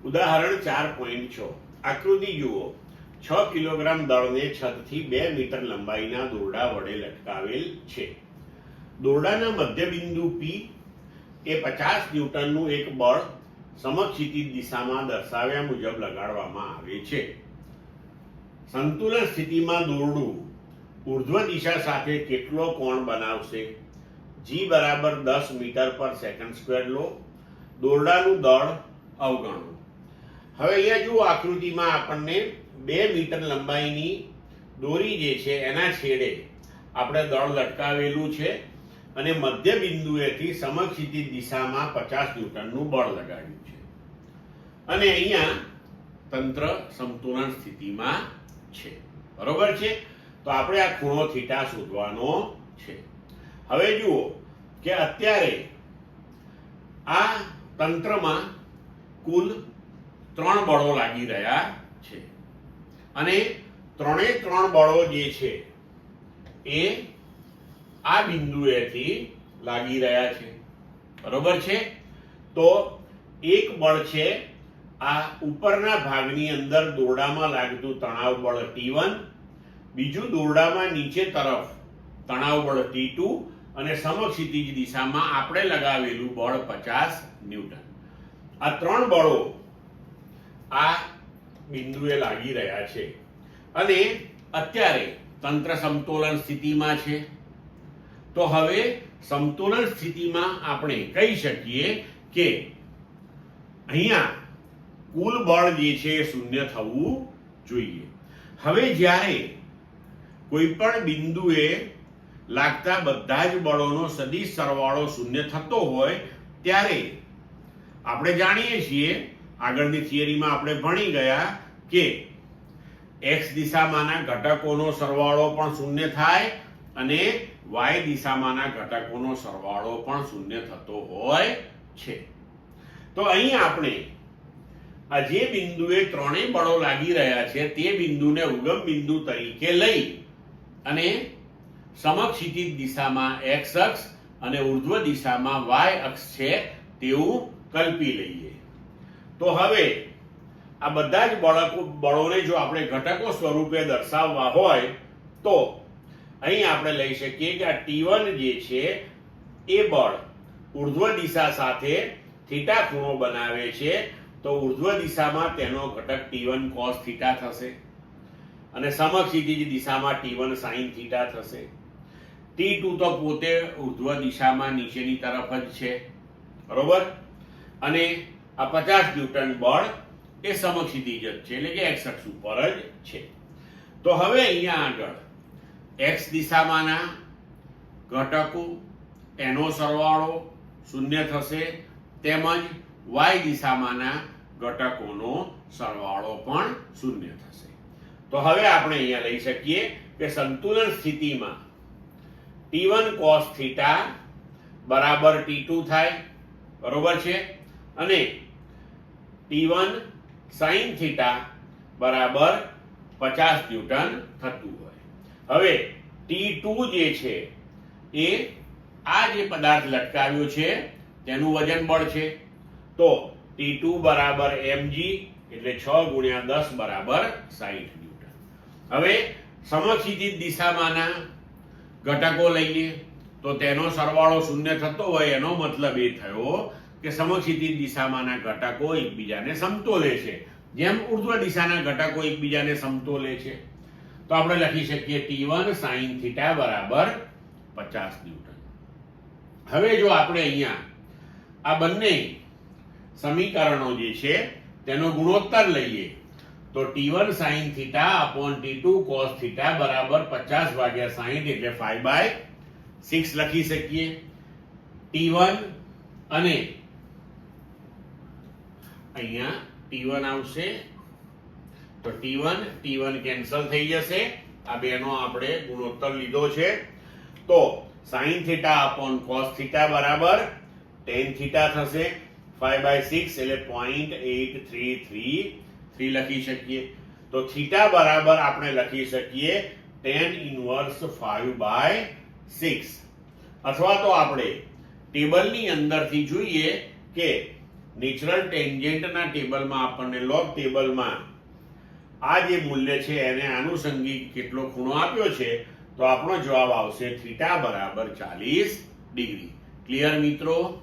ઉદાહરણ 4.6 આકૃતિ જુઓ 6 કિલોગ્રામ દળને છતથી 2 મીટર લંબાઈના દોરડા વડે લટકાવેલ છે. દોરડાના મધ્યબિંદુ P એ 50 ન્યૂટનનું એક બળ સમક્ષિતિજ દિશામાં દર્શાવ્યા મુજબ લગાડવામાં આવે છે. સંતુલન સ્થિતિમાં દોરડું ઉર્ધ્વ દિશા સાથે કેટલો કોણ બનાવશે? G બરાબર 10 મીટર પર સેકન્ડ સ્ક્વેર લો. દોરડાનું દળ અવગણો. હવે અહીંયા જુઓ આકૃતિમાં આપણને 2 મીટર લંબાઈની દોરી જે છે એના છેડે આપણે દળ લટકાવેલું છે અને મધ્ય બિંદુએથી સમક્ષિતિજ દિશામાં 50 ન્યૂટનનું બળ લગાડ્યું છે અને અહીંયા તંત્ર સંતુલન સ્થિતિમાં છે. બરોબર છે? તો આપણે આ ખૂણો થીટા શોધવાનો છે. હવે જુઓ કે અત્યારે આ તંત્રમાં કુલ 3 બળો લાગી રહ્યા છે અને 3 બળો જે છે એ આ બિંદુએથી લાગી રહ્યા છે. બરોબર છે? તો એક બળ છે આ ઉપરના ભાગની અંદર દોરડામાં લાગતું તણાવ બળ T1, બીજું દોરડામાં નીચે તરફ તણાવ બળ T2 અને સમક્ષિતિજ દિશામાં આપણે લગાવેલું બળ 50 ન્યૂટન. આ 3 બળો આ બિંદુએ લાગી રહ્યા છે અને અત્યારે તંત્ર સમતોલન સ્થિતિમાં છે. તો હવે સમતોલન સ્થિતિમાં આપણે કહી શકીએ કે અહીંયા કુલ બળ જે છે એ શૂન્ય થવું જોઈએ. હવે જ્યારે કોઈ પણ બિંદુએ લાગતા બધા જ બળોનો સદિશ સરવાળો શૂન્ય થતો હોય ત્યારે આપણે જાણીએ છીએ આગળની થિયરીમાં આપણે ભણી ગયા કે x દિશામાંના ઘટકોનો સરવાળો પણ શૂન્ય થાય અને y દિશામાંના ઘટકોનો સરવાળો પણ શૂન્ય થતો હોય છે. તો અહીં આપણે આ જે બિંદુએ 3 બળો લાગી રહ્યા છે તે બિંદુને ઉગમ બિંદુ તરીકે લઈ અને સમક્ષિતિજ દિશામાં x અક્ષ અને ઉર્ધ્વ દિશામાં y અક્ષ છે તેવું કલ્પી લઈએ. તો હવે આ બધા જ બળોને જો આપણે ઘટકો સ્વરૂપે દર્શાવવા હોય તો અહીં આપણે લઈ શકીએ કે આ T1 જે છે એ બળ ઉર્ધ્વ દિશા સાથે થીટા ખૂણો બનાવે છે. તો ઉર્ધ્વ દિશામાં તેનો ઘટક T1 cos થીટા થશે અને સમક્ષિતિજ દિશામાં T1 sin થીટા થશે. T2 તો પોતે ઉર્ધ્વ દિશામાં નીચેની તરફ જ છે. બરોબર? અને આ 50 ન્યૂટન બળ એ સમક્ષિતિજ જ છે એટલે કે x અક્ષ ઉપર જ છે. તો હવે અહીંયા આગળ x દિશામાંના ઘટકો એનો સરવાળો શૂન્ય થશે તેમજ y દિશામાંના ઘટકોનો સરવાળો પણ શૂન્ય થશે. તો હવે આપણે અહીંયા લઈ શકીએ કે સંતુલન સ્થિતિમાં T1 cos થીટા બરાબર T2 થાય. બરોબર છે? અને T1 sin થીટા બરાબર 50 ન્યૂટન થતું હોય. હવે T2 જે છે એ આ જે પદાર્થ લટકાવ્યો છે તેનું વજન બળ છે. તો T2 બરાબર mg એટલે 6 ગુણ્યા 10 બરાબર 60 ન્યૂટન. હવે સમક્ષિતિજ દિશામાંના ઘટકો લઈએ તો તેનો સરવાળો શૂન્ય થતો હોય એનો મતલબ એ થયો કે સમક્ષિતિજ દિશામાંના ઘટકો એકબીજાને સમતોલે છે જેમ ઉર્ધ્વ દિશાના ઘટકો એકબીજાને સમતોલે છે. તો આપણે લખી શકીએ T1 sin થીટા બરાબર 50 ન્યૂટન. હવે જો આપણે અહીંયા આ બંને સમીકરણો જે છે તેનો ગુણોત્તર લઈએ તો T1 sin theta upon T2 cos theta બરાબર 50 ભાગ્યા 60 એટલે 5/6 લખી શકીએ. T1 અને અહીંયા T1 આવશે તો T1 કેન્સલ થઈ જશે. આ બેનો આપણે ગુણોત્તર લીધો છે. તો sin theta upon cos theta બરાબર tan થીટા થશે. 5/6 એટલે 0.8333 લખી શકીએ. તો થીટા બરાબર આપણે લખી શકીએ tan ઇન્વર્સ 5/6 અથવા તો આપણે ટેબલની અંદરથી જોઈએ કે નેચરલ ટેન્જેન્ટના ટેબલમાં આપણને લોગ ટેબલમાં આ જે મૂલ્ય છે એને આનુષંગિક કેટલો ખૂણો આપ્યો છે, તો આપણો જવાબ આવશે θ બરાબર 40 ડિગ્રી. ક્લિયર મિત્રો?